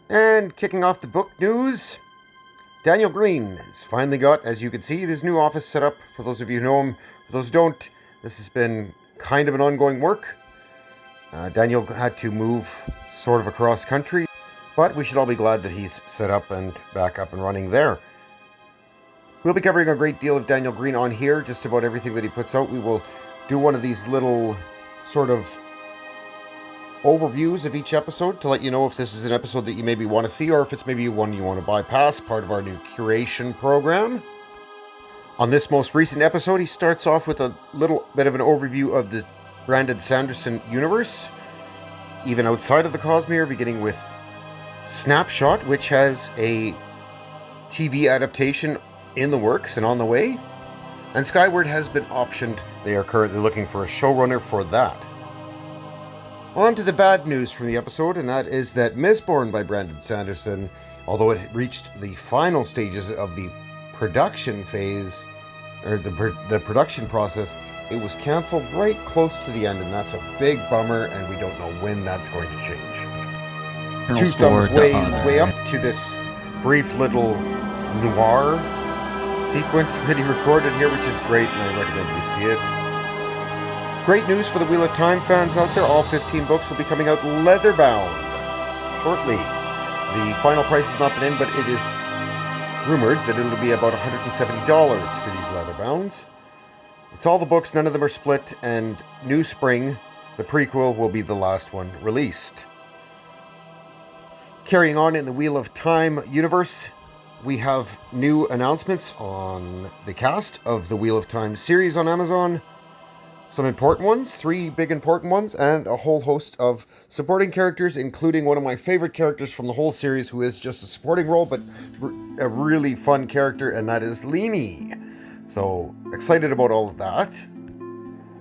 And kicking off the book news, Daniel Green has finally got, as you can see, his new office set up. For those of you who know him, for those who don't, this has been kind of an ongoing work. Daniel had to move sort of across country, but we should all be glad that he's set up and back up and running there. We'll be covering a great deal of Daniel Green on here, just about everything that he puts out. We will do one of these little sort of overviews of each episode to let you know if this is an episode that you maybe want to see or if it's maybe one you want to bypass, part of our new curation program. On this most recent episode, he starts off with a little bit of an overview of the Brandon Sanderson universe, even outside of the Cosmere, beginning with Snapshot, which has a TV adaptation in the works and on the way, and Skyward has been optioned. They are currently looking for a showrunner for that. On to the bad news from the episode, and that is that Mistborn by Brandon Sanderson, although it reached the final stages of the production phase, or the production process, it was cancelled right close to the end, and that's a big bummer, and we don't know when that's going to change. Two thumbs way up to this brief little noir sequence that he recorded here, which is great, and I recommend you see it. Great news for the Wheel of Time fans out there. All 15 books will be coming out leather-bound shortly. The final price has not been in, but it is rumored that it'll be about $170 for these leather-bounds. It's all the books, none of them are split, and New Spring, the prequel, will be the last one released. Carrying on in the Wheel of Time universe, we have new announcements on the cast of the Wheel of Time series on Amazon. Some important ones, 3 big important ones, and a whole host of supporting characters, including one of my favorite characters from the whole series, who is just a supporting role, but a really fun character, and that is Leanie. So, excited about all of that.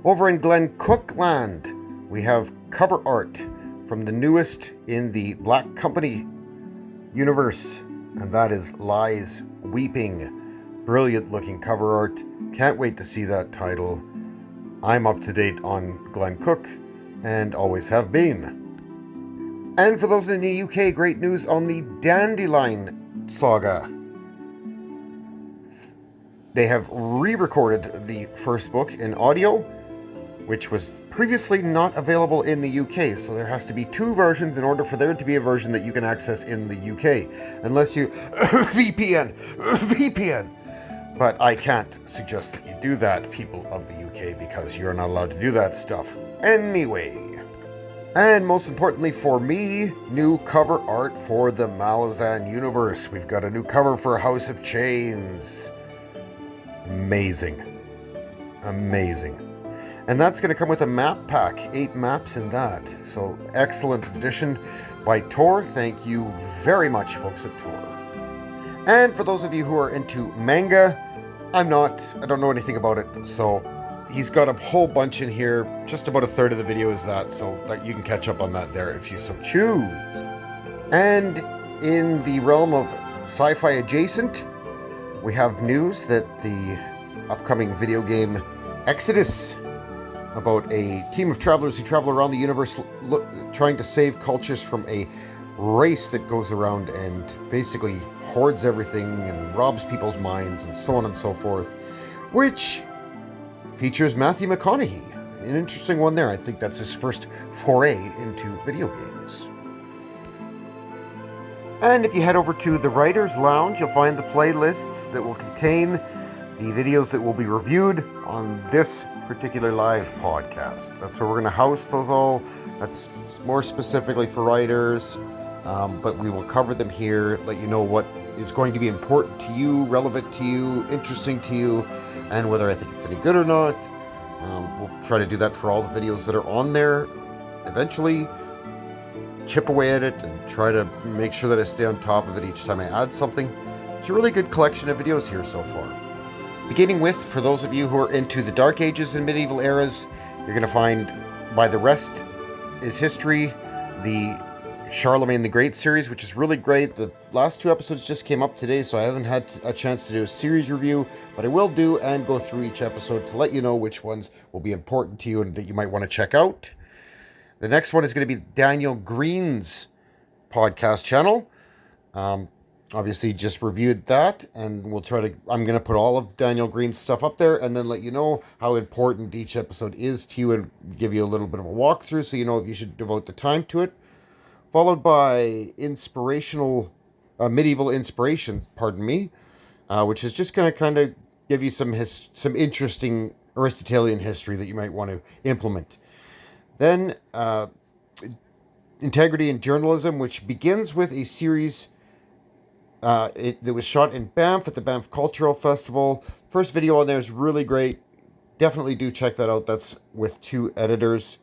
Over in Glen Cook land, we have cover art from the newest in the Black Company universe, and that is Lies Weeping. Brilliant looking cover art. Can't wait to see that title. I'm up to date on Glen Cook, and always have been. And for those in the UK, great news on the Dandelion saga. They have re-recorded the first book in audio, which was previously not available in the UK, so there has to be 2 versions in order for there to be a version that you can access in the UK, unless you VPN. But I can't suggest that you do that, people of the UK, because you're not allowed to do that stuff anyway. And most importantly for me, new cover art for the Malazan universe. We've got a new cover for House of Chains. Amazing. And that's going to come with a map pack, 8 maps in that. So excellent addition by Tor. Thank you very much, folks at Tor. And for those of you who are into manga, I don't know anything about it, so he's got a whole bunch in here. Just about a third of the video is that, so that you can catch up on that there if you so choose. And in the realm of sci-fi adjacent, we have news that the upcoming video game Exodus, about a team of travelers who travel around the universe trying to save cultures from a race that goes around and basically hoards everything and robs people's minds and so on and so forth, which features Matthew McConaughey. An interesting one there. I think that's his first foray into video games. And if you head over to the Writers Lounge, you'll find the playlists that will contain the videos that will be reviewed on this particular live podcast. That's where we're going to house those all. That's more specifically for writers, but we will cover them here, let you know what is going to be important to you, relevant to you, interesting to you, and whether I think it's any good or not. We'll try to do that for all the videos that are on there. Eventually, chip away at it and try to make sure that I stay on top of it each time I add something. It's a really good collection of videos here so far. Beginning with, for those of you who are into the Dark Ages and medieval eras, you're going to find By the Rest is History, the Charlemagne the Great series, which is really great. The last 2 episodes just came up today, so I haven't had a chance to do a series review, but I will do and go through each episode to let you know which ones will be important to you and that you might want to check out. The next one is going to be Daniel Green's podcast channel, Um, Obviously, just reviewed that, and I'm going to put all of Daniel Green's stuff up there and then let you know how important each episode is to you and give you a little bit of a walkthrough so you know if you should devote the time to it. Followed by medieval inspirations, pardon me, which is just going to kind of give you some interesting Aristotelian history that you might want to implement. Then, Integrity in Journalism, which begins with a series that was shot in Banff at the Banff Cultural Festival. First video on there is really great. Definitely do check that out. That's with 2 editors.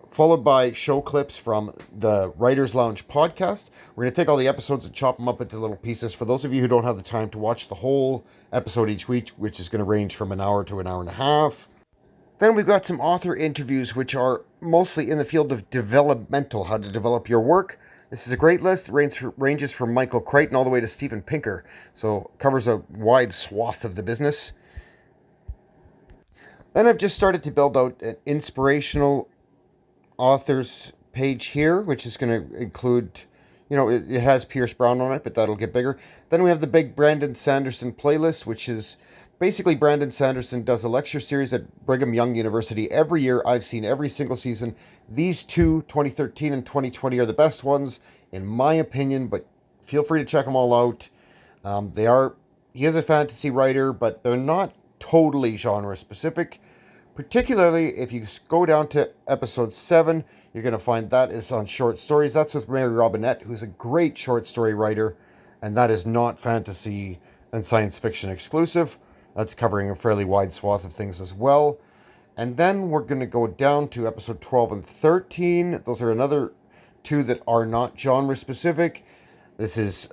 Followed by show clips from the Writers Lounge podcast. We're going to take all the episodes and chop them up into little pieces. For those of you who don't have the time to watch the whole episode each week, which is going to range from an hour to an hour and a half. Then we've got some author interviews, which are mostly in the field of developmental, how to develop your work. This is a great list. It ranges from Michael Crichton all the way to Steven Pinker, so covers a wide swath of the business. Then I've just started to build out an inspirational authors page here, which is going to include, it has Pierce Brown on it, but that'll get bigger. Then we have the big Brandon Sanderson playlist, which is basically Brandon Sanderson does a lecture series at Brigham Young University every year. I've seen every single season. These 2, 2013 and 2020, are the best ones, in my opinion, but feel free to check them all out. He is a fantasy writer, but they're not totally genre specific. Particularly if you go down to episode 7, you're going to find that is on short stories. That's with Mary Robinette, who's a great short story writer, and that is not fantasy and science fiction exclusive. That's covering a fairly wide swath of things as well. And then we're going to go down to episode 12 and 13. Those are another 2 that are not genre specific. This is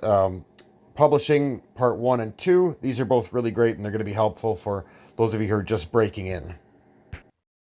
publishing part 1 and 2. These are both really great, and they're going to be helpful for those of you who are just breaking in.